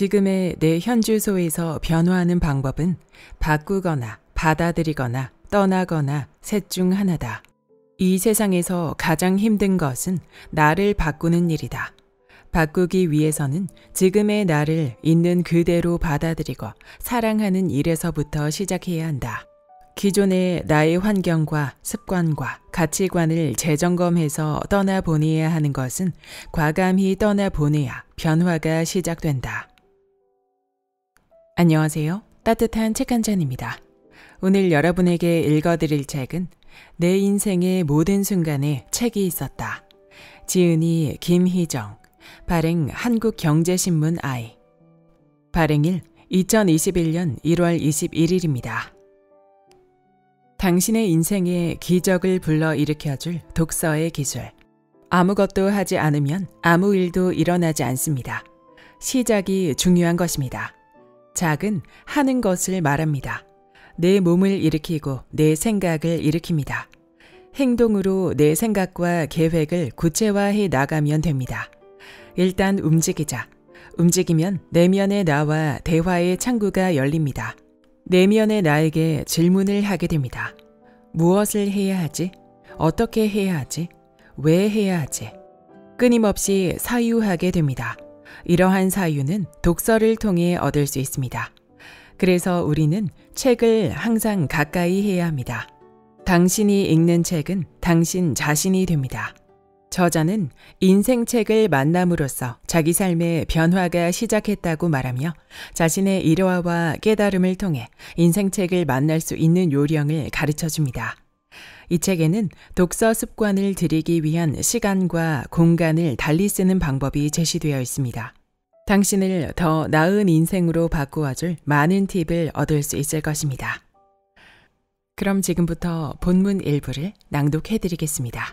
지금의 내 현주소에서 변화하는 방법은 바꾸거나 받아들이거나 떠나거나 셋 중 하나다. 이 세상에서 가장 힘든 것은 나를 바꾸는 일이다. 바꾸기 위해서는 지금의 나를 있는 그대로 받아들이고 사랑하는 일에서부터 시작해야 한다. 기존의 나의 환경과 습관과 가치관을 재점검해서 떠나보내야 하는 것은 과감히 떠나보내야 변화가 시작된다. 안녕하세요. 따뜻한 책 한 잔입니다. 오늘 여러분에게 읽어드릴 책은 내 인생의 모든 순간에 책이 있었다. 지은이 김희정, 발행 한국경제신문 I. 발행일 2021년 1월 21일입니다. 당신의 인생에 기적을 불러일으켜줄 독서의 기술. 아무것도 하지 않으면 아무 일도 일어나지 않습니다. 시작이 중요한 것입니다. 작은 하는 것을 말합니다. 내 몸을 일으키고 내 생각을 일으킵니다. 행동으로 내 생각과 계획을 구체화해 나가면 됩니다. 일단 움직이자. 움직이면 내면의 나와 대화의 창구가 열립니다. 내면의 나에게 질문을 하게 됩니다. 무엇을 해야 하지? 어떻게 해야 하지? 왜 해야 하지? 끊임없이 사유하게 됩니다. 이러한 사유는 독서를 통해 얻을 수 있습니다. 그래서 우리는 책을 항상 가까이 해야 합니다. 당신이 읽는 책은 당신 자신이 됩니다. 저자는 인생책을 만남으로써 자기 삶의 변화가 시작했다고 말하며 자신의 일화와 깨달음을 통해 인생책을 만날 수 있는 요령을 가르쳐줍니다. 이 책에는 독서 습관을 들이기 위한 시간과 공간을 달리 쓰는 방법이 제시되어 있습니다. 당신을 더 나은 인생으로 바꾸어줄 많은 팁을 얻을 수 있을 것입니다. 그럼 지금부터 본문 일부를 낭독해드리겠습니다.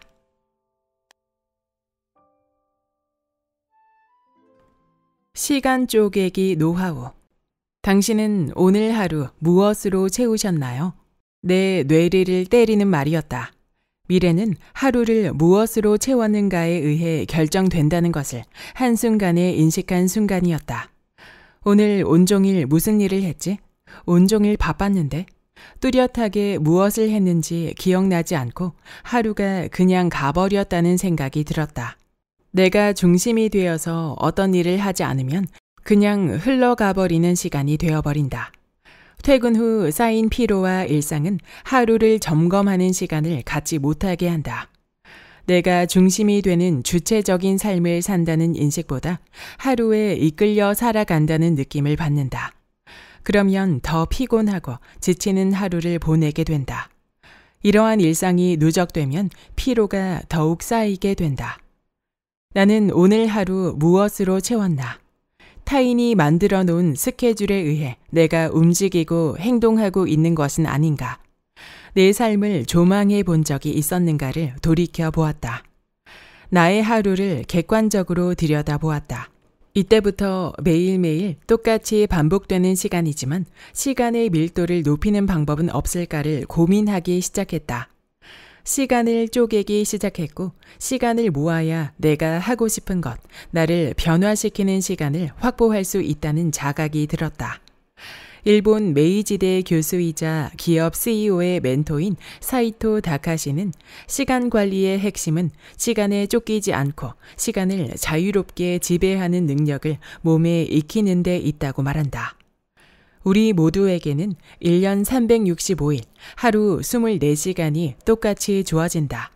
시간 쪼개기 노하우. 당신은 오늘 하루 무엇으로 채우셨나요? 내 뇌리를 때리는 말이었다. 미래는 하루를 무엇으로 채웠는가에 의해 결정된다는 것을 한순간에 인식한 순간이었다. 오늘 온종일 무슨 일을 했지? 온종일 바빴는데? 뚜렷하게 무엇을 했는지 기억나지 않고 하루가 그냥 가버렸다는 생각이 들었다. 내가 중심이 되어서 어떤 일을 하지 않으면 그냥 흘러가버리는 시간이 되어버린다. 퇴근 후 쌓인 피로와 일상은 하루를 점검하는 시간을 갖지 못하게 한다. 내가 중심이 되는 주체적인 삶을 산다는 인식보다 하루에 이끌려 살아간다는 느낌을 받는다. 그러면 더 피곤하고 지치는 하루를 보내게 된다. 이러한 일상이 누적되면 피로가 더욱 쌓이게 된다. 나는 오늘 하루 무엇으로 채웠나? 타인이 만들어 놓은 스케줄에 의해 내가 움직이고 행동하고 있는 것은 아닌가? 내 삶을 조망해 본 적이 있었는가를 돌이켜 보았다. 나의 하루를 객관적으로 들여다보았다. 이때부터 매일매일 똑같이 반복되는 시간이지만 시간의 밀도를 높이는 방법은 없을까를 고민하기 시작했다. 시간을 쪼개기 시작했고 시간을 모아야 내가 하고 싶은 것, 나를 변화시키는 시간을 확보할 수 있다는 자각이 들었다. 일본 메이지대 교수이자 기업 CEO의 멘토인 사이토 다카시는 시간 관리의 핵심은 시간에 쫓기지 않고 시간을 자유롭게 지배하는 능력을 몸에 익히는 데 있다고 말한다. 우리 모두에게는 1년 365일, 하루 24시간이 똑같이 주어진다.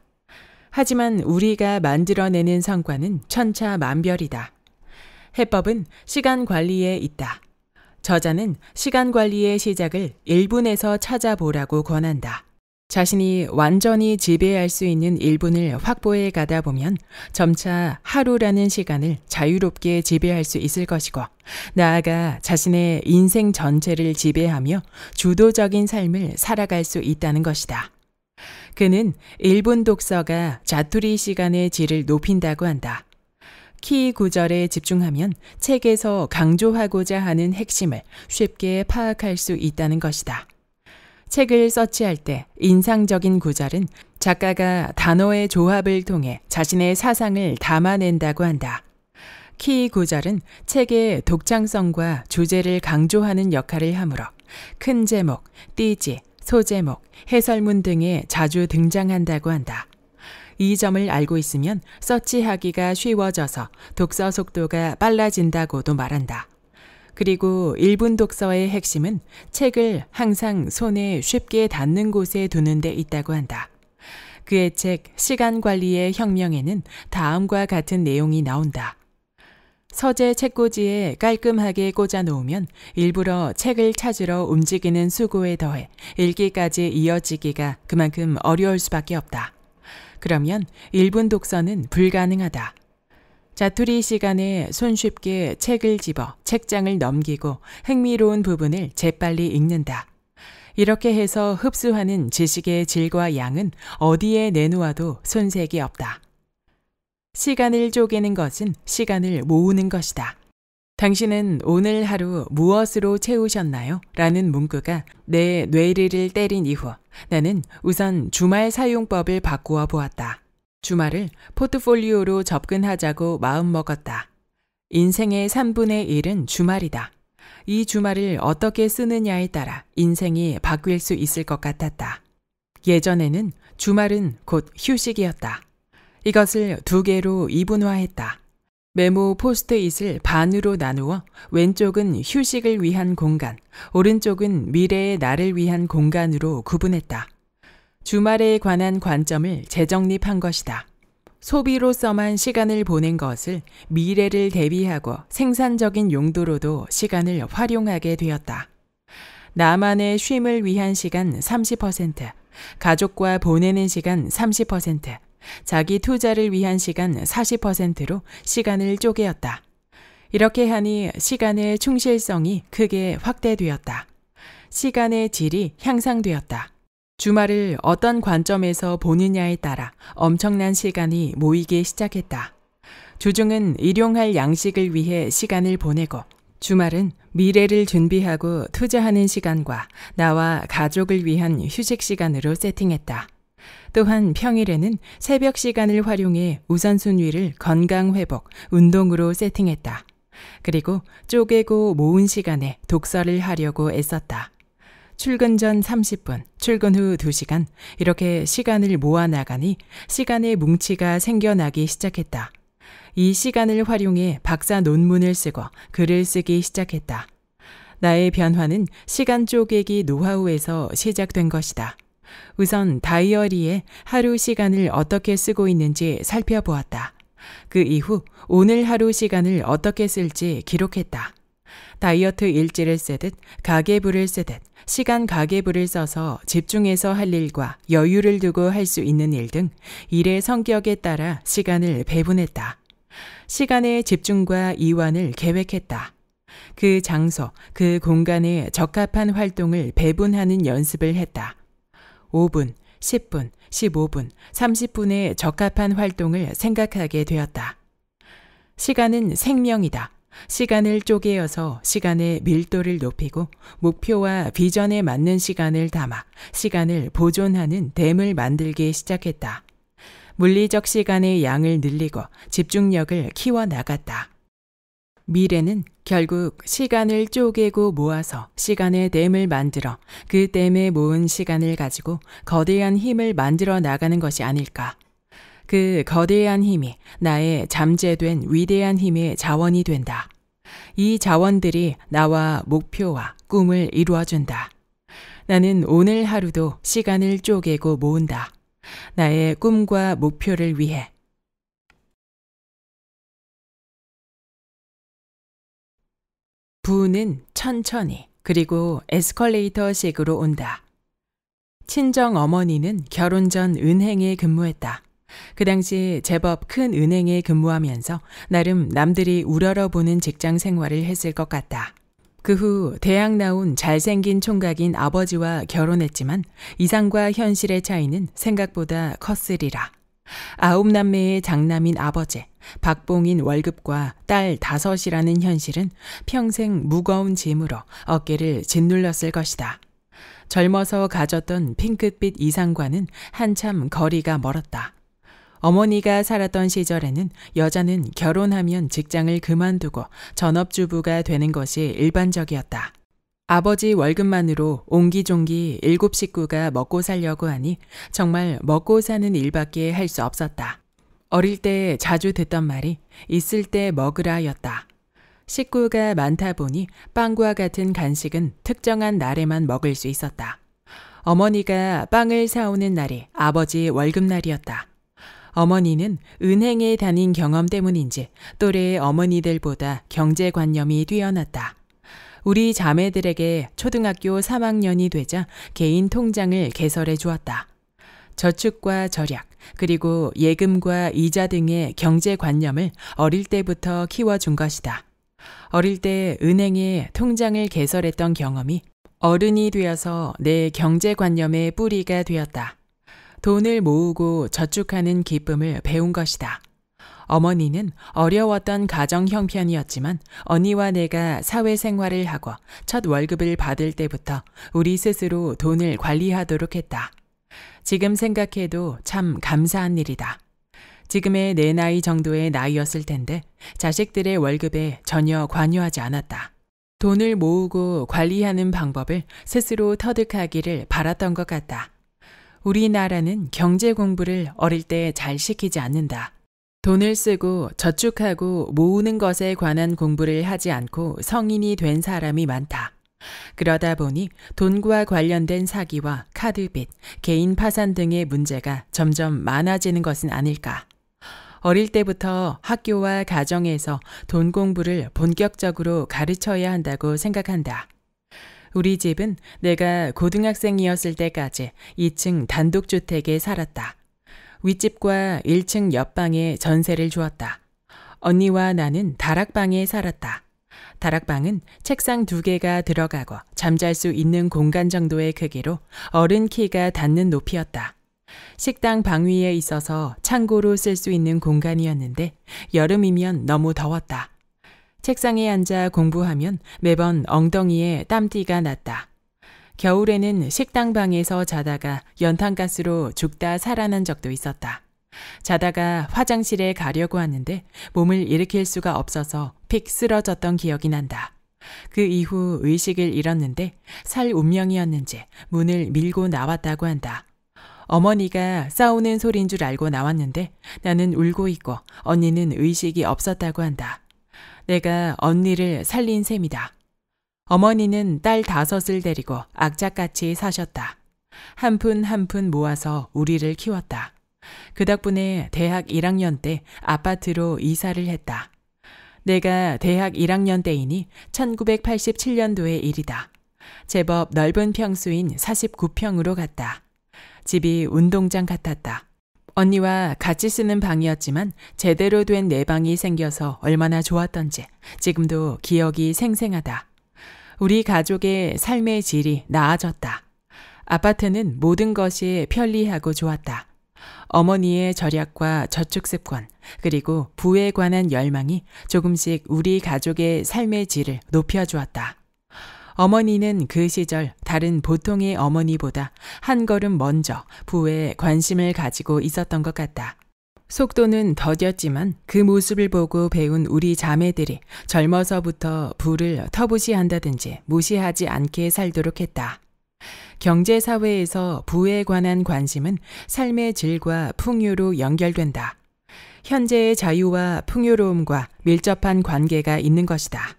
하지만 우리가 만들어내는 성과는 천차만별이다. 해법은 시간 관리에 있다. 저자는 시간 관리의 시작을 1분에서 찾아보라고 권한다. 자신이 완전히 지배할 수 있는 1분을 확보해 가다 보면 점차 하루라는 시간을 자유롭게 지배할 수 있을 것이고 나아가 자신의 인생 전체를 지배하며 주도적인 삶을 살아갈 수 있다는 것이다. 그는 1분 독서가 자투리 시간의 질을 높인다고 한다. 키 구절에 집중하면 책에서 강조하고자 하는 핵심을 쉽게 파악할 수 있다는 것이다. 책을 서치할 때 인상적인 구절은 작가가 단어의 조합을 통해 자신의 사상을 담아낸다고 한다. 키 구절은 책의 독창성과 주제를 강조하는 역할을 하므로 큰 제목, 띠지, 소제목, 해설문 등에 자주 등장한다고 한다. 이 점을 알고 있으면 서치하기가 쉬워져서 독서 속도가 빨라진다고도 말한다. 그리고 1분 독서의 핵심은 책을 항상 손에 쉽게 닿는 곳에 두는 데 있다고 한다. 그의 책 시간 관리의 혁명에는 다음과 같은 내용이 나온다. 서재 책꽂이에 깔끔하게 꽂아 놓으면 일부러 책을 찾으러 움직이는 수고에 더해 읽기까지 이어지기가 그만큼 어려울 수밖에 없다. 그러면 1분 독서는 불가능하다. 자투리 시간에 손쉽게 책을 집어 책장을 넘기고 흥미로운 부분을 재빨리 읽는다. 이렇게 해서 흡수하는 지식의 질과 양은 어디에 내놓아도 손색이 없다. 시간을 쪼개는 것은 시간을 모으는 것이다. 당신은 오늘 하루 무엇으로 채우셨나요? 라는 문구가 내 뇌리를 때린 이후 나는 우선 주말 사용법을 바꾸어 보았다. 주말을 포트폴리오로 접근하자고 마음먹었다. 인생의 3분의 1은 주말이다. 이 주말을 어떻게 쓰느냐에 따라 인생이 바뀔 수 있을 것 같았다. 예전에는 주말은 곧 휴식이었다. 이것을 2개로 이분화했다. 메모 포스트잇을 반으로 나누어 왼쪽은 휴식을 위한 공간, 오른쪽은 미래의 나를 위한 공간으로 구분했다. 주말에 관한 관점을 재정립한 것이다. 소비로서만 시간을 보낸 것을 미래를 대비하고 생산적인 용도로도 시간을 활용하게 되었다. 나만의 쉼을 위한 시간 30%, 가족과 보내는 시간 30%, 자기 투자를 위한 시간 40%로 시간을 쪼개었다. 이렇게 하니 시간의 충실성이 크게 확대되었다. 시간의 질이 향상되었다. 주말을 어떤 관점에서 보느냐에 따라 엄청난 시간이 모이기 시작했다. 주중은 일용할 양식을 위해 시간을 보내고 주말은 미래를 준비하고 투자하는 시간과 나와 가족을 위한 휴식 시간으로 세팅했다. 또한 평일에는 새벽 시간을 활용해 우선순위를 건강회복, 운동으로 세팅했다. 그리고 쪼개고 모은 시간에 독서를 하려고 애썼다. 출근 전 30분, 출근 후 2시간, 이렇게 시간을 모아나가니 시간의 뭉치가 생겨나기 시작했다. 이 시간을 활용해 박사 논문을 쓰고 글을 쓰기 시작했다. 나의 변화는 시간 쪼개기 노하우에서 시작된 것이다. 우선 다이어리에 하루 시간을 어떻게 쓰고 있는지 살펴보았다. 그 이후 오늘 하루 시간을 어떻게 쓸지 기록했다. 다이어트 일지를 쓰듯 가계부를 쓰듯 시간 가계부를 써서 집중해서 할 일과 여유를 두고 할 수 있는 일 등 일의 성격에 따라 시간을 배분했다. 시간의 집중과 이완을 계획했다. 그 장소, 그 공간에 적합한 활동을 배분하는 연습을 했다. 5분, 10분, 15분, 30분의 적합한 활동을 생각하게 되었다. 시간은 생명이다. 시간을 쪼개어서 시간의 밀도를 높이고 목표와 비전에 맞는 시간을 담아 시간을 보존하는 댐을 만들기 시작했다. 물리적 시간의 양을 늘리고 집중력을 키워나갔다. 미래는 결국 시간을 쪼개고 모아서 시간의 댐을 만들어 그 댐에 모은 시간을 가지고 거대한 힘을 만들어 나가는 것이 아닐까. 그 거대한 힘이 나의 잠재된 위대한 힘의 자원이 된다. 이 자원들이 나와 목표와 꿈을 이루어준다. 나는 오늘 하루도 시간을 쪼개고 모은다. 나의 꿈과 목표를 위해. 부는 천천히 그리고 에스컬레이터식으로 온다. 친정 어머니는 결혼 전 은행에 근무했다. 그 당시 제법 큰 은행에 근무하면서 나름 남들이 우러러보는 직장 생활을 했을 것 같다. 그 후 대학 나온 잘생긴 총각인 아버지와 결혼했지만 이상과 현실의 차이는 생각보다 컸으리라. 9남매의 장남인 아버지, 박봉인 월급과 딸 5이라는 현실은 평생 무거운 짐으로 어깨를 짓눌렀을 것이다. 젊어서 가졌던 핑크빛 이상과는 한참 거리가 멀었다. 어머니가 살았던 시절에는 여자는 결혼하면 직장을 그만두고 전업주부가 되는 것이 일반적이었다. 아버지 월급만으로 옹기종기 7식구가 먹고 살려고 하니 정말 먹고 사는 일밖에 할 수 없었다. 어릴 때 자주 듣던 말이 있을 때 먹으라였다. 식구가 많다 보니 빵과 같은 간식은 특정한 날에만 먹을 수 있었다. 어머니가 빵을 사오는 날이 아버지 월급날이었다. 어머니는 은행에 다닌 경험 때문인지 또래의 어머니들보다 경제관념이 뛰어났다. 우리 자매들에게 초등학교 3학년이 되자 개인 통장을 개설해 주었다. 저축과 절약, 그리고 예금과 이자 등의 경제관념을 어릴 때부터 키워준 것이다. 어릴 때 은행에 통장을 개설했던 경험이 어른이 되어서 내 경제관념의 뿌리가 되었다. 돈을 모으고 저축하는 기쁨을 배운 것이다. 어머니는 어려웠던 가정 형편이었지만 언니와 내가 사회생활을 하고 첫 월급을 받을 때부터 우리 스스로 돈을 관리하도록 했다. 지금 생각해도 참 감사한 일이다. 지금의 내 나이 정도의 나이였을 텐데 자식들의 월급에 전혀 관여하지 않았다. 돈을 모으고 관리하는 방법을 스스로 터득하기를 바랐던 것 같다. 우리나라는 경제 공부를 어릴 때 잘 시키지 않는다. 돈을 쓰고 저축하고 모으는 것에 관한 공부를 하지 않고 성인이 된 사람이 많다. 그러다 보니 돈과 관련된 사기와 카드빚, 개인 파산 등의 문제가 점점 많아지는 것은 아닐까. 어릴 때부터 학교와 가정에서 돈 공부를 본격적으로 가르쳐야 한다고 생각한다. 우리 집은 내가 고등학생이었을 때까지 2층 단독주택에 살았다. 윗집과 1층 옆방에 전세를 주었다. 언니와 나는 다락방에 살았다. 다락방은 책상 2개가 들어가고 잠잘 수 있는 공간 정도의 크기로 어른 키가 닿는 높이였다. 식당 방 위에 있어서 창고로 쓸 수 있는 공간이었는데 여름이면 너무 더웠다. 책상에 앉아 공부하면 매번 엉덩이에 땀띠가 났다. 겨울에는 식당 방에서 자다가 연탄가스로 죽다 살아난 적도 있었다. 자다가 화장실에 가려고 하는데 몸을 일으킬 수가 없어서 픽 쓰러졌던 기억이 난다. 그 이후 의식을 잃었는데 살 운명이었는지 문을 밀고 나왔다고 한다. 어머니가 싸우는 소린 줄 알고 나왔는데 나는 울고 있고 언니는 의식이 없었다고 한다. 내가 언니를 살린 셈이다. 어머니는 딸 5을 데리고 악착같이 사셨다. 한 푼 한 푼 모아서 우리를 키웠다. 그 덕분에 대학 1학년 때 아파트로 이사를 했다. 내가 대학 1학년 때이니 1987년도의 일이다. 제법 넓은 평수인 49평으로 갔다. 집이 운동장 같았다. 언니와 같이 쓰는 방이었지만 제대로 된 내 방이 생겨서 얼마나 좋았던지 지금도 기억이 생생하다. 우리 가족의 삶의 질이 나아졌다. 아파트는 모든 것이 편리하고 좋았다. 어머니의 절약과 저축 습관, 그리고 부에 관한 열망이 조금씩 우리 가족의 삶의 질을 높여주었다. 어머니는 그 시절 다른 보통의 어머니보다 한 걸음 먼저 부에 관심을 가지고 있었던 것 같다. 속도는 더뎠지만 그 모습을 보고 배운 우리 자매들이 젊어서부터 부를 터부시한다든지 무시하지 않게 살도록 했다. 경제사회에서 부에 관한 관심은 삶의 질과 풍요로 연결된다. 현재의 자유와 풍요로움과 밀접한 관계가 있는 것이다.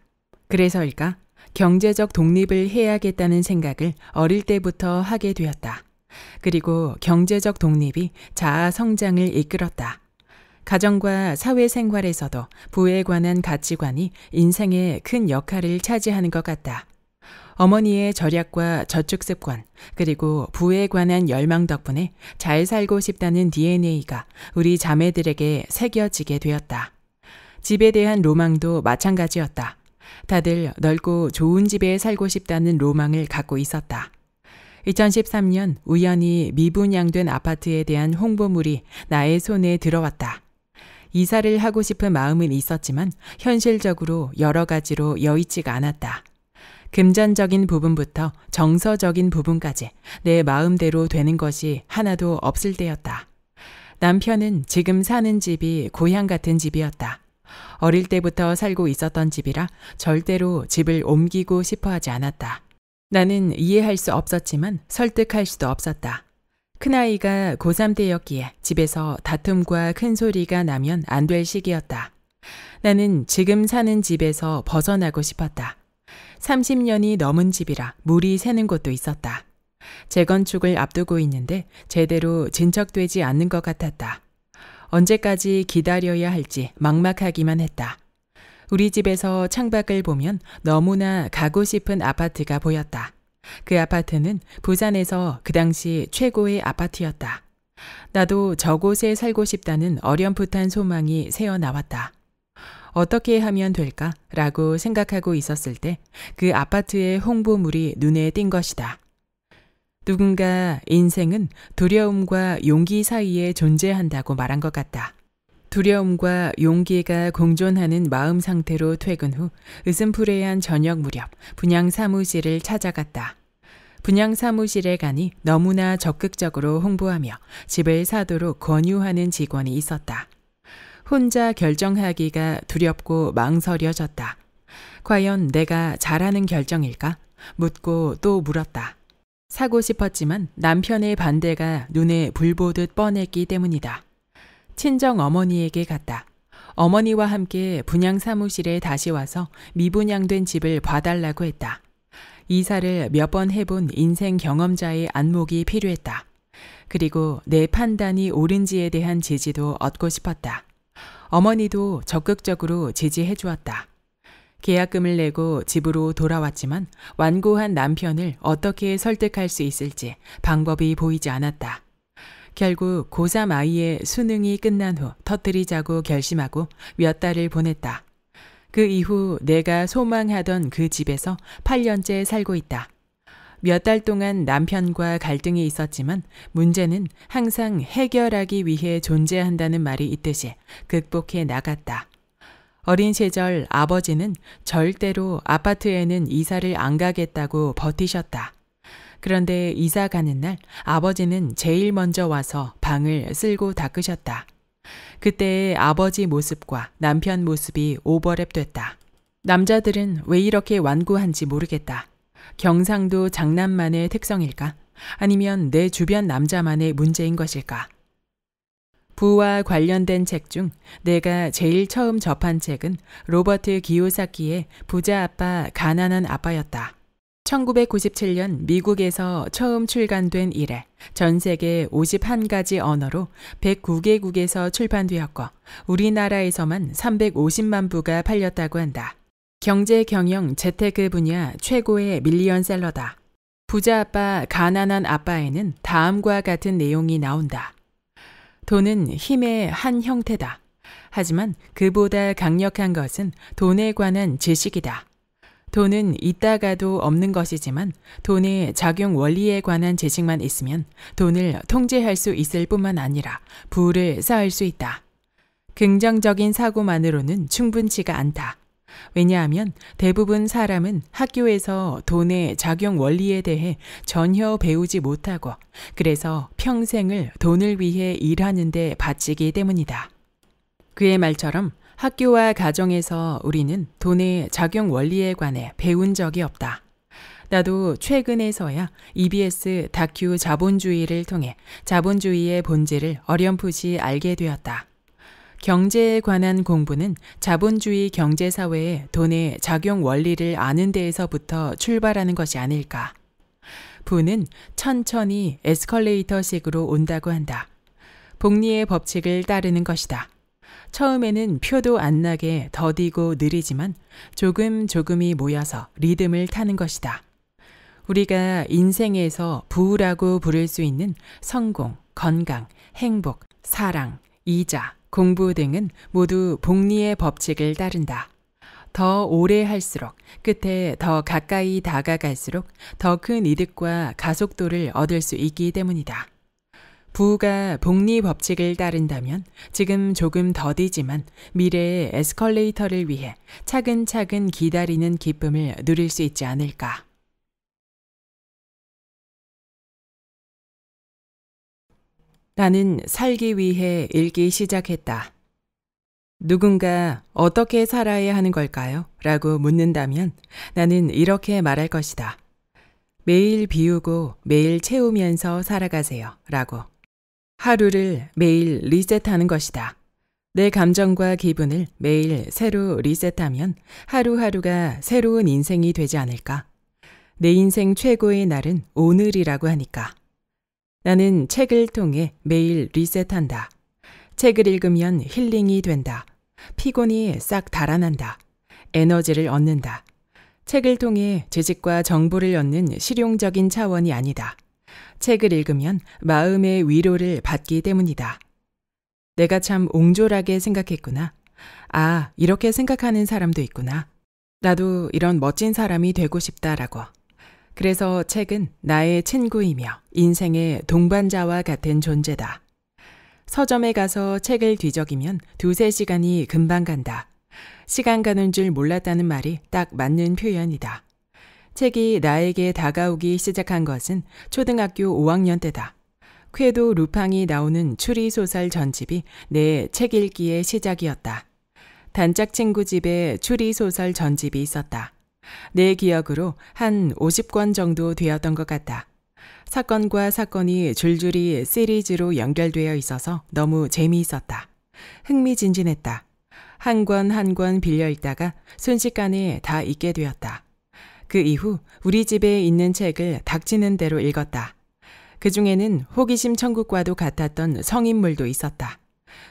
그래서일까? 경제적 독립을 해야겠다는 생각을 어릴 때부터 하게 되었다. 그리고 경제적 독립이 자아 성장을 이끌었다. 가정과 사회생활에서도 부에 관한 가치관이 인생에 큰 역할을 차지하는 것 같다. 어머니의 절약과 저축 습관, 그리고 부에 관한 열망 덕분에 잘 살고 싶다는 DNA가 우리 자매들에게 새겨지게 되었다. 집에 대한 로망도 마찬가지였다. 다들 넓고 좋은 집에 살고 싶다는 로망을 갖고 있었다. 2013년 우연히 미분양된 아파트에 대한 홍보물이 나의 손에 들어왔다. 이사를 하고 싶은 마음은 있었지만 현실적으로 여러 가지로 여의치가 않았다. 금전적인 부분부터 정서적인 부분까지 내 마음대로 되는 것이 하나도 없을 때였다. 남편은 지금 사는 집이 고향 같은 집이었다. 어릴 때부터 살고 있었던 집이라 절대로 집을 옮기고 싶어 하지 않았다. 나는 이해할 수 없었지만 설득할 수도 없었다. 큰아이가 고3 때였기에 집에서 다툼과 큰 소리가 나면 안 될 시기였다. 나는 지금 사는 집에서 벗어나고 싶었다. 30년이 넘은 집이라 물이 새는 곳도 있었다. 재건축을 앞두고 있는데 제대로 진척되지 않는 것 같았다. 언제까지 기다려야 할지 막막하기만 했다. 우리 집에서 창밖을 보면 너무나 가고 싶은 아파트가 보였다. 그 아파트는 부산에서 그 당시 최고의 아파트였다. 나도 저곳에 살고 싶다는 어렴풋한 소망이 새어나왔다. 어떻게 하면 될까라고 생각하고 있었을 때 그 아파트의 홍보물이 눈에 띈 것이다. 누군가 인생은 두려움과 용기 사이에 존재한다고 말한 것 같다. 두려움과 용기가 공존하는 마음 상태로 퇴근 후 으슴푸레한 저녁 무렵 분양 사무실을 찾아갔다. 분양 사무실에 가니 너무나 적극적으로 홍보하며 집을 사도록 권유하는 직원이 있었다. 혼자 결정하기가 두렵고 망설여졌다. 과연 내가 잘하는 결정일까? 묻고 또 물었다. 사고 싶었지만 남편의 반대가 눈에 불 보듯 뻔했기 때문이다. 친정 어머니에게 갔다. 어머니와 함께 분양 사무실에 다시 와서 미분양된 집을 봐달라고 했다. 이사를 몇 번 해본 인생 경험자의 안목이 필요했다. 그리고 내 판단이 옳은지에 대한 지지도 얻고 싶었다. 어머니도 적극적으로 지지해 주었다. 계약금을 내고 집으로 돌아왔지만 완고한 남편을 어떻게 설득할 수 있을지 방법이 보이지 않았다. 결국 고3 아이의 수능이 끝난 후 터뜨리자고 결심하고 몇 달을 보냈다. 그 이후 내가 소망하던 그 집에서 8년째 살고 있다. 몇 달 동안 남편과 갈등이 있었지만 문제는 항상 해결하기 위해 존재한다는 말이 있듯이 극복해 나갔다. 어린 시절 아버지는 절대로 아파트에는 이사를 안 가겠다고 버티셨다. 그런데 이사 가는 날 아버지는 제일 먼저 와서 방을 쓸고 닦으셨다. 그때의 아버지 모습과 남편 모습이 오버랩됐다. 남자들은 왜 이렇게 완고한지 모르겠다. 경상도 장남만의 특성일까? 아니면 내 주변 남자만의 문제인 것일까? 부와 관련된 책 중 내가 제일 처음 접한 책은 로버트 기요사키의 부자 아빠 가난한 아빠였다. 1997년 미국에서 처음 출간된 이래 전 세계 51가지 언어로 109개국에서 출판되었고 우리나라에서만 350만 부가 팔렸다고 한다. 경제, 경영, 재테크 분야 최고의 밀리언셀러다. 부자 아빠, 가난한 아빠에는 다음과 같은 내용이 나온다. 돈은 힘의 한 형태다. 하지만 그보다 강력한 것은 돈에 관한 지식이다. 돈은 있다가도 없는 것이지만 돈의 작용 원리에 관한 지식만 있으면 돈을 통제할 수 있을 뿐만 아니라 부를 쌓을 수 있다. 긍정적인 사고만으로는 충분치가 않다. 왜냐하면 대부분 사람은 학교에서 돈의 작용 원리에 대해 전혀 배우지 못하고 그래서 평생을 돈을 위해 일하는 데 바치기 때문이다. 그의 말처럼 학교와 가정에서 우리는 돈의 작용 원리에 관해 배운 적이 없다. 나도 최근에서야 EBS 다큐 자본주의를 통해 자본주의의 본질을 어렴풋이 알게 되었다. 경제에 관한 공부는 자본주의 경제사회의 돈의 작용 원리를 아는 데에서부터 출발하는 것이 아닐까. 부는 천천히 에스컬레이터식으로 온다고 한다. 복리의 법칙을 따르는 것이다. 처음에는 표도 안 나게 더디고 느리지만 조금이 모여서 리듬을 타는 것이다. 우리가 인생에서 부라고 부를 수 있는 성공, 건강, 행복, 사랑, 이자, 공부 등은 모두 복리의 법칙을 따른다. 더 오래 할수록 끝에 더 가까이 다가갈수록 더 큰 이득과 가속도를 얻을 수 있기 때문이다. 부가 복리 법칙을 따른다면 지금 조금 더디지만 미래의 에스컬레이터를 위해 차근차근 기다리는 기쁨을 누릴 수 있지 않을까. 나는 살기 위해 읽기 시작했다. 누군가 어떻게 살아야 하는 걸까요? 라고 묻는다면 나는 이렇게 말할 것이다. 매일 비우고 매일 채우면서 살아가세요. 라고. 하루를 매일 리셋하는 것이다. 내 감정과 기분을 매일 새로 리셋하면 하루하루가 새로운 인생이 되지 않을까? 내 인생 최고의 날은 오늘이라고 하니까. 나는 책을 통해 매일 리셋한다. 책을 읽으면 힐링이 된다. 피곤이 싹 달아난다. 에너지를 얻는다. 책을 통해 지식과 정보를 얻는 실용적인 차원이 아니다. 책을 읽으면 마음의 위로를 받기 때문이다. 내가 참 옹졸하게 생각했구나. 아, 이렇게 생각하는 사람도 있구나. 나도 이런 멋진 사람이 되고 싶다라고. 그래서 책은 나의 친구이며 인생의 동반자와 같은 존재다. 서점에 가서 책을 뒤적이면 2-3시간이 금방 간다. 시간 가는 줄 몰랐다는 말이 딱 맞는 표현이다. 책이 나에게 다가오기 시작한 것은 초등학교 5학년 때다. 쾌도 루팡이 나오는 추리소설 전집이 내 책 읽기의 시작이었다. 단짝 친구 집에 추리소설 전집이 있었다. 내 기억으로 한 50권 정도 되었던 것 같다. 사건과 사건이 줄줄이 시리즈로 연결되어 있어서 너무 재미있었다. 흥미진진했다. 한 권 한 권 빌려 읽다가 순식간에 다 읽게 되었다. 그 이후 우리 집에 있는 책을 닥치는 대로 읽었다. 그 중에는 호기심 천국과도 같았던 성인물도 있었다.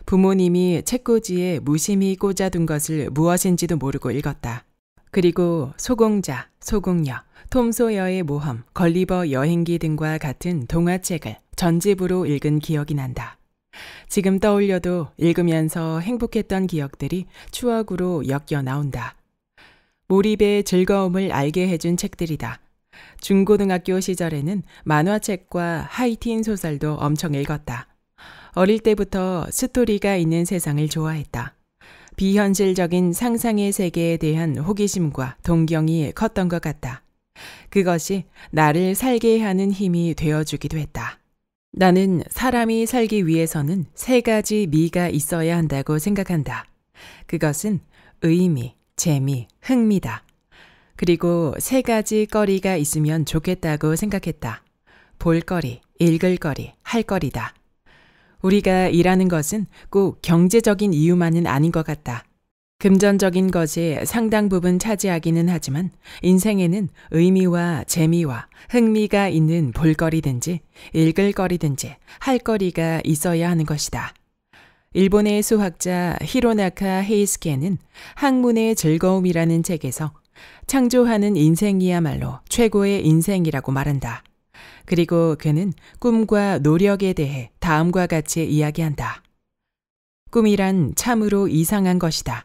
부모님이 책꽂이에 무심히 꽂아둔 것을 무엇인지도 모르고 읽었다. 그리고 소공자, 소공녀, 톰 소여의 모험, 걸리버 여행기 등과 같은 동화책을 전집으로 읽은 기억이 난다. 지금 떠올려도 읽으면서 행복했던 기억들이 추억으로 엮여 나온다. 몰입의 즐거움을 알게 해준 책들이다. 중고등학교 시절에는 만화책과 하이틴 소설도 엄청 읽었다. 어릴 때부터 스토리가 있는 세상을 좋아했다. 비현실적인 상상의 세계에 대한 호기심과 동경이 컸던 것 같다. 그것이 나를 살게 하는 힘이 되어주기도 했다. 나는 사람이 살기 위해서는 3가지 미가 있어야 한다고 생각한다. 그것은 의미, 재미, 흥미다. 그리고 3가지 거리가 있으면 좋겠다고 생각했다. 볼거리, 읽을거리, 할거리다. 우리가 일하는 것은 꼭 경제적인 이유만은 아닌 것 같다. 금전적인 것이 상당 부분 차지하기는 하지만 인생에는 의미와 재미와 흥미가 있는 볼거리든지 읽을거리든지 할거리가 있어야 하는 것이다. 일본의 수학자 히로나카 헤이스케는 학문의 즐거움이라는 책에서 창조하는 인생이야말로 최고의 인생이라고 말한다. 그리고 그는 꿈과 노력에 대해 다음과 같이 이야기한다. 꿈이란 참으로 이상한 것이다.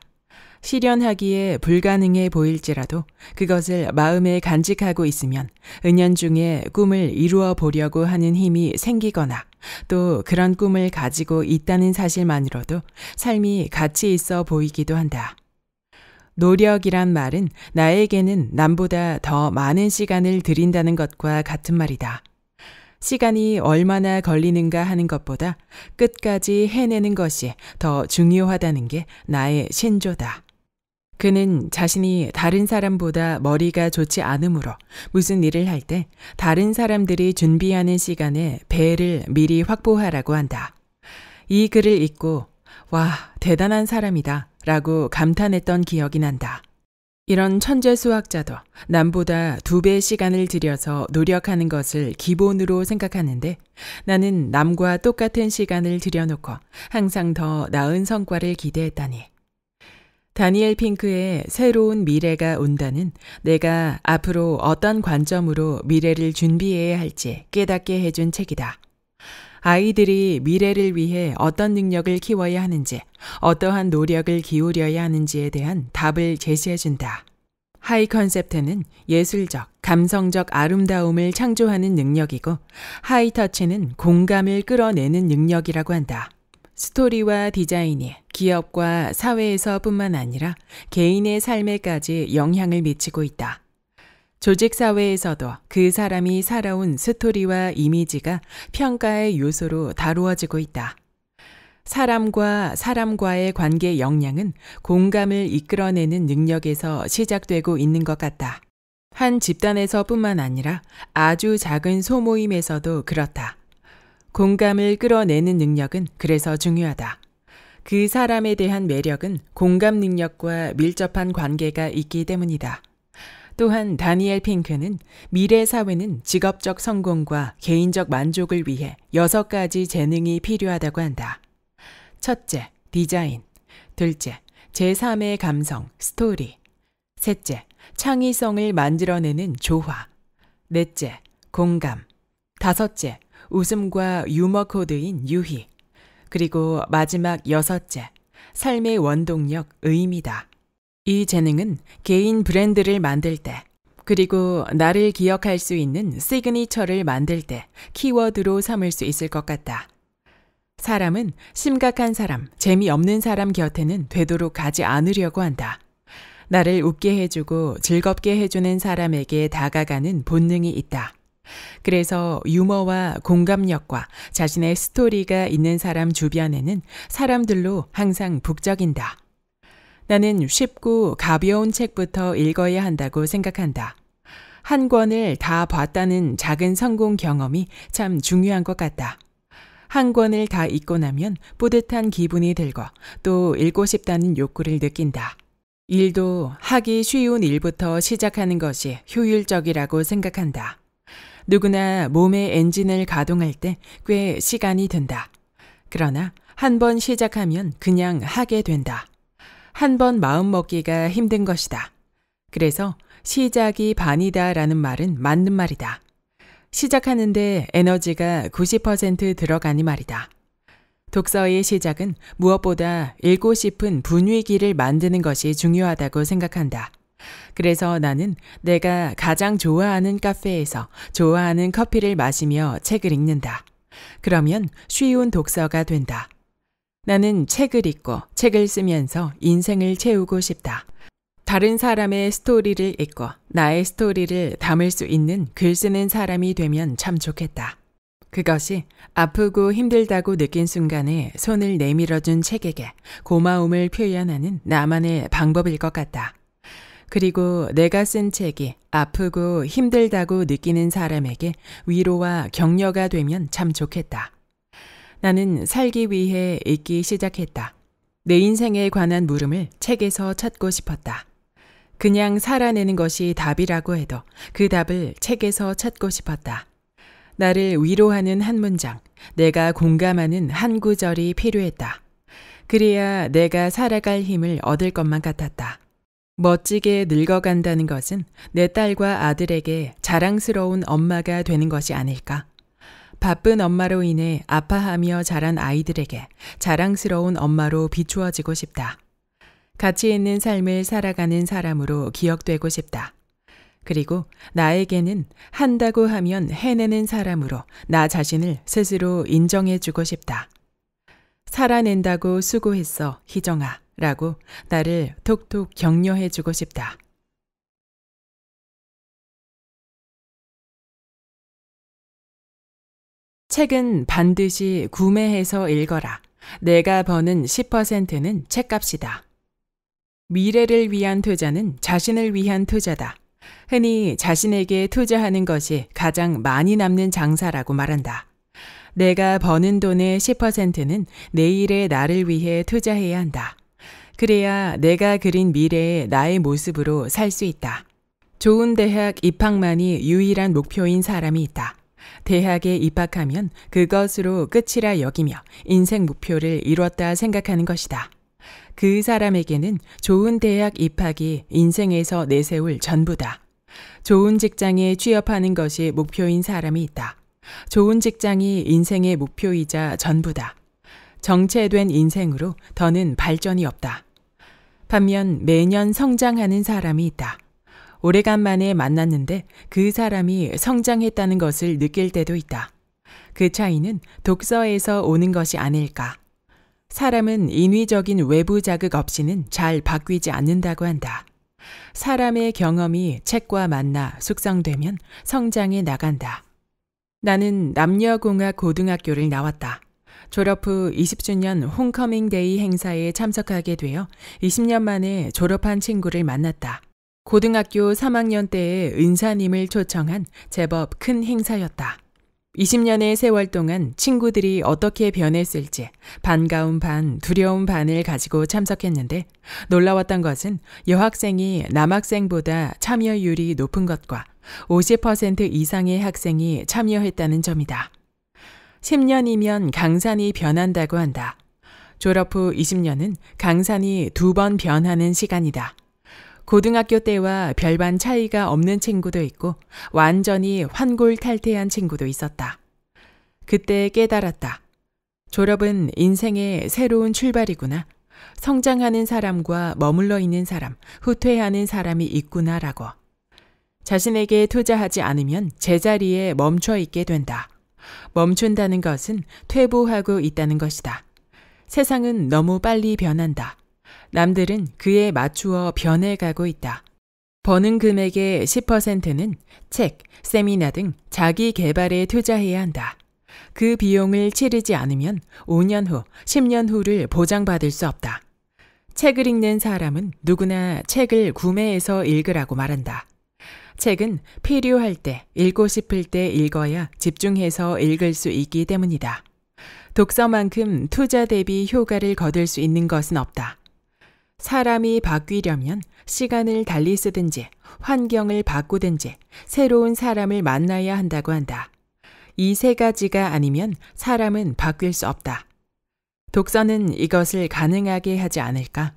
실현하기에 불가능해 보일지라도 그것을 마음에 간직하고 있으면 은연중에 꿈을 이루어 보려고 하는 힘이 생기거나 또 그런 꿈을 가지고 있다는 사실만으로도 삶이 가치 있어 보이기도 한다. 노력이란 말은 나에게는 남보다 더 많은 시간을 들인다는 것과 같은 말이다. 시간이 얼마나 걸리는가 하는 것보다 끝까지 해내는 것이 더 중요하다는 게 나의 신조다. 그는 자신이 다른 사람보다 머리가 좋지 않으므로 무슨 일을 할 때 다른 사람들이 준비하는 시간에 배를 미리 확보하라고 한다. 이 글을 읽고 와, 대단한 사람이다 라고 감탄했던 기억이 난다. 이런 천재 수학자도 남보다 2배 시간을 들여서 노력하는 것을 기본으로 생각하는데 나는 남과 똑같은 시간을 들여놓고 항상 더 나은 성과를 기대했다니. 다니엘 핑크의 새로운 미래가 온다는 내가 앞으로 어떤 관점으로 미래를 준비해야 할지 깨닫게 해준 책이다. 아이들이 미래를 위해 어떤 능력을 키워야 하는지, 어떠한 노력을 기울여야 하는지에 대한 답을 제시해준다. 하이 컨셉트는 예술적, 감성적 아름다움을 창조하는 능력이고 하이 터치는 공감을 끌어내는 능력이라고 한다. 스토리와 디자인이 기업과 사회에서뿐만 아니라 개인의 삶에까지 영향을 미치고 있다. 조직사회에서도 그 사람이 살아온 스토리와 이미지가 평가의 요소로 다루어지고 있다. 사람과 사람과의 관계 역량은 공감을 이끌어내는 능력에서 시작되고 있는 것 같다. 한 집단에서뿐만 아니라 아주 작은 소모임에서도 그렇다. 공감을 끌어내는 능력은 그래서 중요하다. 그 사람에 대한 매력은 공감 능력과 밀접한 관계가 있기 때문이다. 또한 다니엘 핑크는 미래 사회는 직업적 성공과 개인적 만족을 위해 6가지 재능이 필요하다고 한다. 첫째, 디자인. 둘째, 제3의 감성, 스토리. 셋째, 창의성을 만들어내는 조화. 넷째, 공감. 다섯째, 웃음과 유머 코드인 유희. 그리고 마지막 6째, 삶의 원동력, 의미다. 이 재능은 개인 브랜드를 만들 때, 그리고 나를 기억할 수 있는 시그니처를 만들 때 키워드로 삼을 수 있을 것 같다. 사람은 심각한 사람, 재미없는 사람 곁에는 되도록 가지 않으려고 한다. 나를 웃게 해주고 즐겁게 해주는 사람에게 다가가는 본능이 있다. 그래서 유머와 공감력과 자신의 스토리가 있는 사람 주변에는 사람들로 항상 북적인다. 나는 쉽고 가벼운 책부터 읽어야 한다고 생각한다. 한 권을 다 봤다는 작은 성공 경험이 참 중요한 것 같다. 한 권을 다 읽고 나면 뿌듯한 기분이 들고 또 읽고 싶다는 욕구를 느낀다. 일도 하기 쉬운 일부터 시작하는 것이 효율적이라고 생각한다. 누구나 몸의 엔진을 가동할 때 꽤 시간이 든다. 그러나 한 번 시작하면 그냥 하게 된다. 한 번 마음 먹기가 힘든 것이다. 그래서 시작이 반이다라는 말은 맞는 말이다. 시작하는데 에너지가 90% 들어가니 말이다. 독서의 시작은 무엇보다 읽고 싶은 분위기를 만드는 것이 중요하다고 생각한다. 그래서 나는 내가 가장 좋아하는 카페에서 좋아하는 커피를 마시며 책을 읽는다. 그러면 쉬운 독서가 된다. 나는 책을 읽고 책을 쓰면서 인생을 채우고 싶다. 다른 사람의 스토리를 읽고 나의 스토리를 담을 수 있는 글 쓰는 사람이 되면 참 좋겠다. 그것이 아프고 힘들다고 느낀 순간에 손을 내밀어준 책에게 고마움을 표현하는 나만의 방법일 것 같다. 그리고 내가 쓴 책이 아프고 힘들다고 느끼는 사람에게 위로와 격려가 되면 참 좋겠다. 나는 살기 위해 읽기 시작했다. 내 인생에 관한 물음을 책에서 찾고 싶었다. 그냥 살아내는 것이 답이라고 해도 그 답을 책에서 찾고 싶었다. 나를 위로하는 한 문장, 내가 공감하는 한 구절이 필요했다. 그래야 내가 살아갈 힘을 얻을 것만 같았다. 멋지게 늙어간다는 것은 내 딸과 아들에게 자랑스러운 엄마가 되는 것이 아닐까? 바쁜 엄마로 인해 아파하며 자란 아이들에게 자랑스러운 엄마로 비추어지고 싶다. 가치 있는 삶을 살아가는 사람으로 기억되고 싶다. 그리고 나에게는 한다고 하면 해내는 사람으로 나 자신을 스스로 인정해주고 싶다. 살아낸다고 수고했어, 희정아. 라고 나를 톡톡 격려해주고 싶다. 책은 반드시 구매해서 읽어라. 내가 버는 10%는 책값이다. 미래를 위한 투자는 자신을 위한 투자다. 흔히 자신에게 투자하는 것이 가장 많이 남는 장사라고 말한다. 내가 버는 돈의 10%는 내일의 나를 위해 투자해야 한다. 그래야 내가 그린 미래의 나의 모습으로 살 수 있다. 좋은 대학 입학만이 유일한 목표인 사람이 있다. 대학에 입학하면 그것으로 끝이라 여기며 인생 목표를 이뤘다 생각하는 것이다. 그 사람에게는 좋은 대학 입학이 인생에서 내세울 전부다. 좋은 직장에 취업하는 것이 목표인 사람이 있다. 좋은 직장이 인생의 목표이자 전부다. 정체된 인생으로 더는 발전이 없다. 반면 매년 성장하는 사람이 있다. 오래간만에 만났는데 그 사람이 성장했다는 것을 느낄 때도 있다. 그 차이는 독서에서 오는 것이 아닐까. 사람은 인위적인 외부 자극 없이는 잘 바뀌지 않는다고 한다. 사람의 경험이 책과 만나 숙성되면 성장해 나간다. 나는 남녀공학 고등학교를 나왔다. 졸업 후 20주년 홈커밍데이 행사에 참석하게 되어 20년 만에 졸업한 친구를 만났다. 고등학교 3학년 때에 은사님을 초청한 제법 큰 행사였다. 20년의 세월 동안 친구들이 어떻게 변했을지 반가운 반, 두려운 반을 가지고 참석했는데 놀라웠던 것은 여학생이 남학생보다 참여율이 높은 것과 50% 이상의 학생이 참여했다는 점이다. 10년이면 강산이 변한다고 한다. 졸업 후 20년은 강산이 2번 변하는 시간이다. 고등학교 때와 별반 차이가 없는 친구도 있고 완전히 환골탈태한 친구도 있었다. 그때 깨달았다. 졸업은 인생의 새로운 출발이구나. 성장하는 사람과 머물러 있는 사람, 후퇴하는 사람이 있구나라고. 자신에게 투자하지 않으면 제자리에 멈춰 있게 된다. 멈춘다는 것은 퇴보하고 있다는 것이다. 세상은 너무 빨리 변한다. 남들은 그에 맞추어 변해가고 있다. 버는 금액의 10%는 책, 세미나 등 자기 개발에 투자해야 한다. 그 비용을 치르지 않으면 5년 후, 10년 후를 보장받을 수 없다. 책을 읽는 사람은 누구나 책을 구매해서 읽으라고 말한다. 책은 필요할 때, 읽고 싶을 때 읽어야 집중해서 읽을 수 있기 때문이다. 독서만큼 투자 대비 효과를 거둘 수 있는 것은 없다. 사람이 바뀌려면 시간을 달리 쓰든지 환경을 바꾸든지 새로운 사람을 만나야 한다고 한다. 이 세 가지가 아니면 사람은 바뀔 수 없다. 독서는 이것을 가능하게 하지 않을까?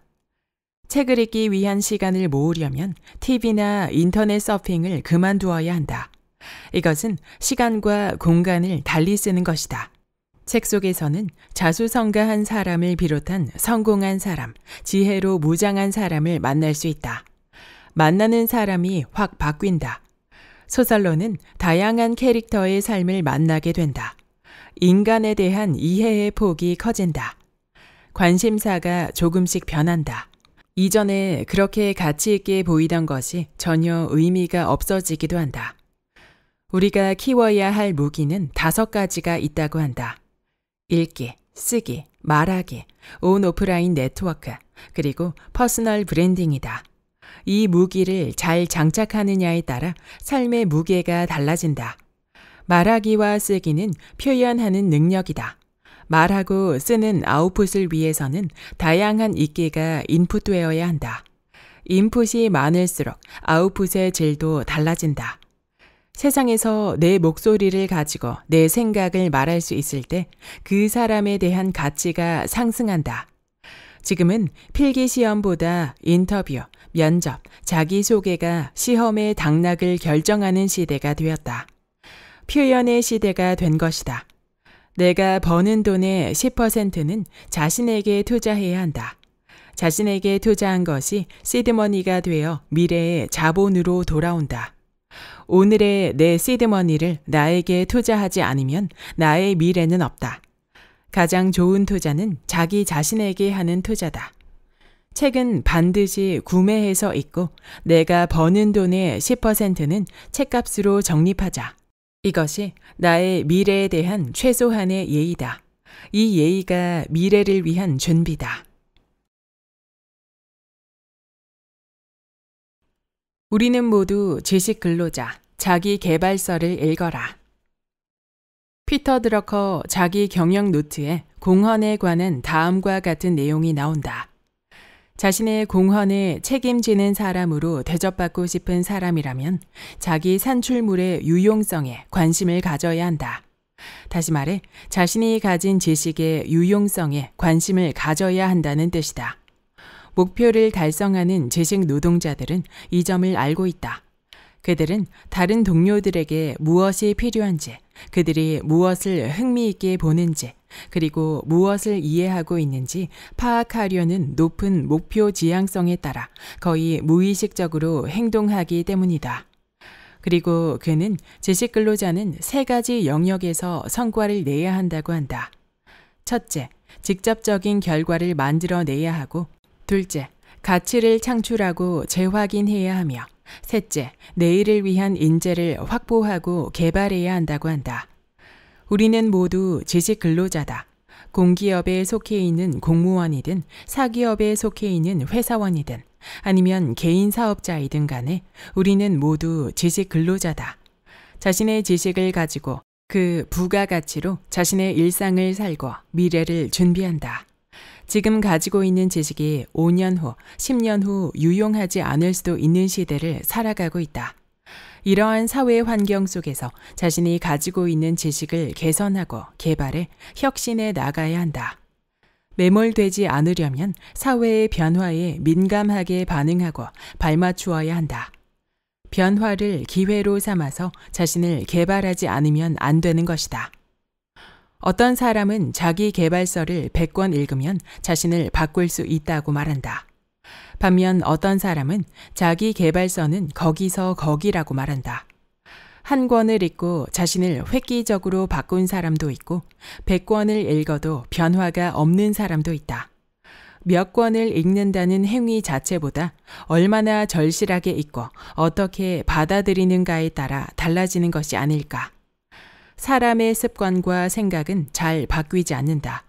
책을 읽기 위한 시간을 모으려면 TV나 인터넷 서핑을 그만두어야 한다. 이것은 시간과 공간을 달리 쓰는 것이다. 책 속에서는 자수성가한 사람을 비롯한 성공한 사람, 지혜로 무장한 사람을 만날 수 있다. 만나는 사람이 확 바뀐다. 소설로는 다양한 캐릭터의 삶을 만나게 된다. 인간에 대한 이해의 폭이 커진다. 관심사가 조금씩 변한다. 이전에 그렇게 가치 있게 보이던 것이 전혀 의미가 없어지기도 한다. 우리가 키워야 할 무기는 5가지가 있다고 한다. 읽기, 쓰기, 말하기, 온 오프라인 네트워크, 그리고 퍼스널 브랜딩이다. 이 무기를 잘 장착하느냐에 따라 삶의 무게가 달라진다. 말하기와 쓰기는 표현하는 능력이다. 말하고 쓰는 아웃풋을 위해서는 다양한 읽기가 인풋되어야 한다. 인풋이 많을수록 아웃풋의 질도 달라진다. 세상에서 내 목소리를 가지고 내 생각을 말할 수 있을 때 그 사람에 대한 가치가 상승한다. 지금은 필기시험보다 인터뷰, 면접, 자기소개가 시험의 당락을 결정하는 시대가 되었다. 표현의 시대가 된 것이다. 내가 버는 돈의 10%는 자신에게 투자해야 한다. 자신에게 투자한 것이 시드머니가 되어 미래의 자본으로 돌아온다. 오늘의 내 시드머니를 나에게 투자하지 않으면 나의 미래는 없다. 가장 좋은 투자는 자기 자신에게 하는 투자다. 책은 반드시 구매해서 읽고 내가 버는 돈의 10%는 책값으로 적립하자. 이것이 나의 미래에 대한 최소한의 예의다. 이 예의가 미래를 위한 준비다. 우리는 모두 지식 근로자, 자기 개발서를 읽어라. 피터 드러커 자기 경영 노트에 공헌에 관한 다음과 같은 내용이 나온다. 자신의 공헌에 책임지는 사람으로 대접받고 싶은 사람이라면 자기 산출물의 유용성에 관심을 가져야 한다. 다시 말해 자신이 가진 지식의 유용성에 관심을 가져야 한다는 뜻이다. 목표를 달성하는 지식 노동자들은 이 점을 알고 있다. 그들은 다른 동료들에게 무엇이 필요한지, 그들이 무엇을 흥미있게 보는지, 그리고 무엇을 이해하고 있는지 파악하려는 높은 목표 지향성에 따라 거의 무의식적으로 행동하기 때문이다. 그리고 그는 지식 근로자는 3가지 영역에서 성과를 내야 한다고 한다. 첫째, 직접적인 결과를 만들어내야 하고, 둘째, 가치를 창출하고 재확인해야 하며 셋째, 내일을 위한 인재를 확보하고 개발해야 한다고 한다. 우리는 모두 지식 근로자다. 공기업에 속해 있는 공무원이든 사기업에 속해 있는 회사원이든 아니면 개인 사업자이든 간에 우리는 모두 지식 근로자다. 자신의 지식을 가지고 그 부가가치로 자신의 일상을 살고 미래를 준비한다. 지금 가지고 있는 지식이 5년 후, 10년 후 유용하지 않을 수도 있는 시대를 살아가고 있다. 이러한 사회 환경 속에서 자신이 가지고 있는 지식을 개선하고 개발해 혁신해 나가야 한다. 매몰되지 않으려면 사회의 변화에 민감하게 반응하고 발맞추어야 한다. 변화를 기회로 삼아서 자신을 개발하지 않으면 안 되는 것이다. 어떤 사람은 자기 개발서를 100권 읽으면 자신을 바꿀 수 있다고 말한다. 반면 어떤 사람은 자기 개발서는 거기서 거기라고 말한다. 한 권을 읽고 자신을 획기적으로 바꾼 사람도 있고 100권을 읽어도 변화가 없는 사람도 있다. 몇 권을 읽는다는 행위 자체보다 얼마나 절실하게 읽고 어떻게 받아들이는가에 따라 달라지는 것이 아닐까. 사람의 습관과 생각은 잘 바뀌지 않는다.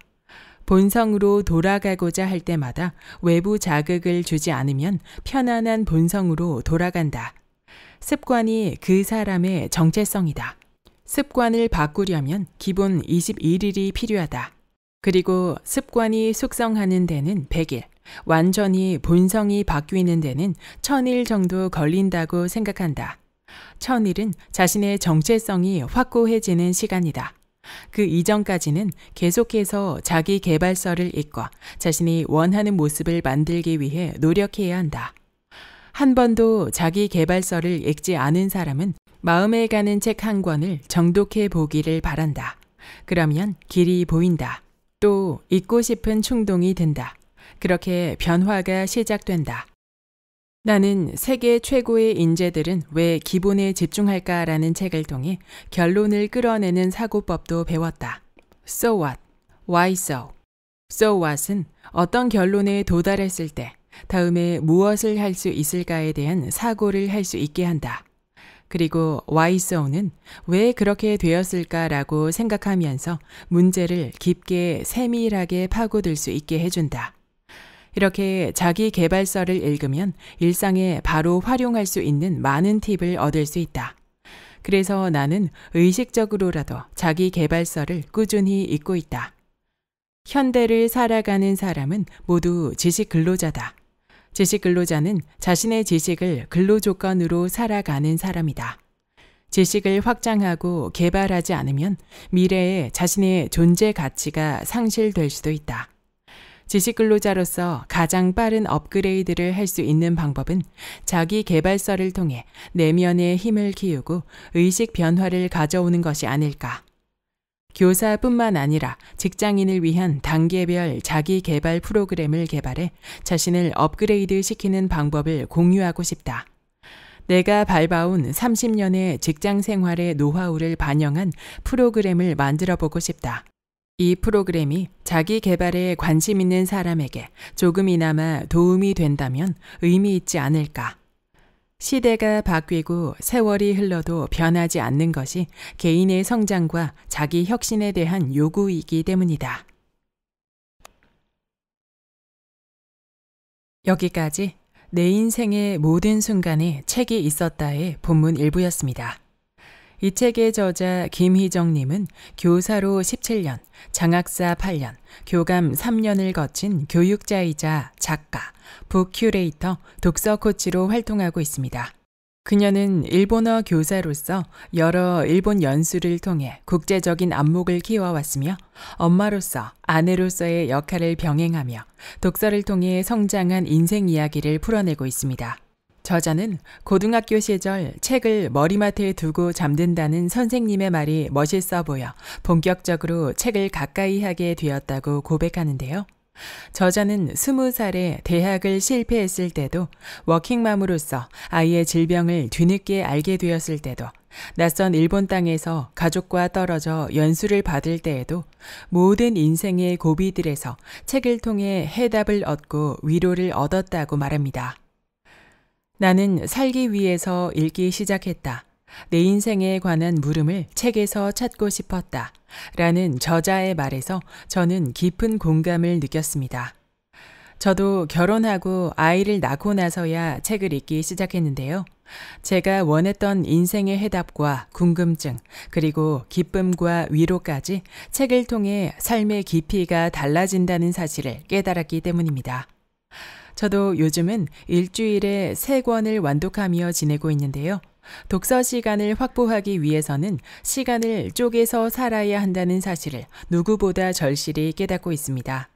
본성으로 돌아가고자 할 때마다 외부 자극을 주지 않으면 편안한 본성으로 돌아간다. 습관이 그 사람의 정체성이다. 습관을 바꾸려면 기본 21일이 필요하다. 그리고 습관이 숙성하는 데는 100일, 완전히 본성이 바뀌는 데는 1000일 정도 걸린다고 생각한다. 1000일은 자신의 정체성이 확고해지는 시간이다. 그 이전까지는 계속해서 자기 개발서를 읽고 자신이 원하는 모습을 만들기 위해 노력해야 한다. 한 번도 자기 개발서를 읽지 않은 사람은 마음에 가는 책 한 권을 정독해 보기를 바란다. 그러면 길이 보인다. 또 읽고 싶은 충동이 든다. 그렇게 변화가 시작된다. 나는 세계 최고의 인재들은 왜 기본에 집중할까라는 책을 통해 결론을 끌어내는 사고법도 배웠다. So what? Why so? So what은 어떤 결론에 도달했을 때 다음에 무엇을 할 수 있을까에 대한 사고를 할 수 있게 한다. 그리고 why so는 왜 그렇게 되었을까라고 생각하면서 문제를 깊게 세밀하게 파고들 수 있게 해준다. 이렇게 자기 개발서를 읽으면 일상에 바로 활용할 수 있는 많은 팁을 얻을 수 있다. 그래서 나는 의식적으로라도 자기 개발서를 꾸준히 읽고 있다. 현대를 살아가는 사람은 모두 지식 근로자다. 지식 근로자는 자신의 지식을 근로 조건으로 살아가는 사람이다. 지식을 확장하고 개발하지 않으면 미래에 자신의 존재 가치가 상실될 수도 있다. 지식 근로자로서 가장 빠른 업그레이드를 할 수 있는 방법은 자기 개발서를 통해 내면의 힘을 키우고 의식 변화를 가져오는 것이 아닐까. 교사뿐만 아니라 직장인을 위한 단계별 자기 개발 프로그램을 개발해 자신을 업그레이드 시키는 방법을 공유하고 싶다. 내가 밟아온 30년의 직장 생활의 노하우를 반영한 프로그램을 만들어 보고 싶다. 이 프로그램이 자기 개발에 관심 있는 사람에게 조금이나마 도움이 된다면 의미 있지 않을까. 시대가 바뀌고 세월이 흘러도 변하지 않는 것이 개인의 성장과 자기 혁신에 대한 요구이기 때문이다. 여기까지 내 인생의 모든 순간에 책이 있었다의 본문 일부였습니다. 이 책의 저자 김희정님은 교사로 17년, 장학사 8년, 교감 3년을 거친 교육자이자 작가, 북큐레이터, 독서 코치로 활동하고 있습니다. 그녀는 일본어 교사로서 여러 일본 연수를 통해 국제적인 안목을 키워왔으며 엄마로서 아내로서의 역할을 병행하며 독서를 통해 성장한 인생 이야기를 풀어내고 있습니다. 저자는 고등학교 시절 책을 머리맡에 두고 잠든다는 선생님의 말이 멋있어 보여 본격적으로 책을 가까이 하게 되었다고 고백하는데요. 저자는 20살에 대학을 실패했을 때도, 워킹맘으로서 아이의 질병을 뒤늦게 알게 되었을 때도, 낯선 일본 땅에서 가족과 떨어져 연수를 받을 때에도 모든 인생의 고비들에서 책을 통해 해답을 얻고 위로를 얻었다고 말합니다. 나는 살기 위해서 읽기 시작했다. 내 인생에 관한 물음을 책에서 찾고 싶었다. 라는 저자의 말에서 저는 깊은 공감을 느꼈습니다. 저도 결혼하고 아이를 낳고 나서야 책을 읽기 시작했는데요. 제가 원했던 인생의 해답과 궁금증, 그리고 기쁨과 위로까지 책을 통해 삶의 깊이가 달라진다는 사실을 깨달았기 때문입니다. 저도 요즘은 일주일에 3권을 완독하며 지내고 있는데요. 독서 시간을 확보하기 위해서는 시간을 쪼개서 살아야 한다는 사실을 누구보다 절실히 깨닫고 있습니다.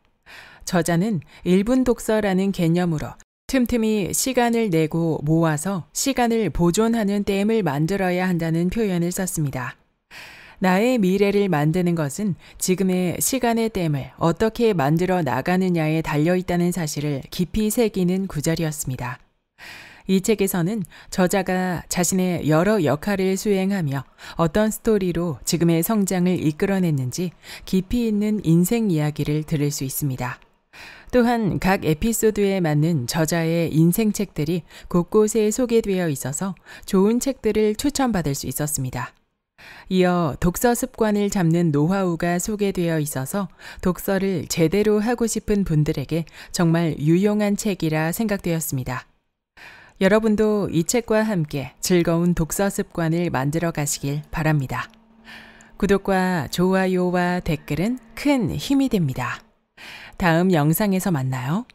저자는 1분 독서라는 개념으로 틈틈이 시간을 내고 모아서 시간을 보존하는 댐을 만들어야 한다는 표현을 썼습니다. 나의 미래를 만드는 것은 지금의 시간의 댐을 어떻게 만들어 나가느냐에 달려있다는 사실을 깊이 새기는 구절이었습니다. 이 책에서는 저자가 자신의 여러 역할을 수행하며 어떤 스토리로 지금의 성장을 이끌어냈는지 깊이 있는 인생 이야기를 들을 수 있습니다. 또한 각 에피소드에 맞는 저자의 인생책들이 곳곳에 소개되어 있어서 좋은 책들을 추천받을 수 있었습니다. 이어 독서 습관을 잡는 노하우가 소개되어 있어서 독서를 제대로 하고 싶은 분들에게 정말 유용한 책이라 생각되었습니다. 여러분도 이 책과 함께 즐거운 독서 습관을 만들어 가시길 바랍니다. 구독과 좋아요와 댓글은 큰 힘이 됩니다. 다음 영상에서 만나요.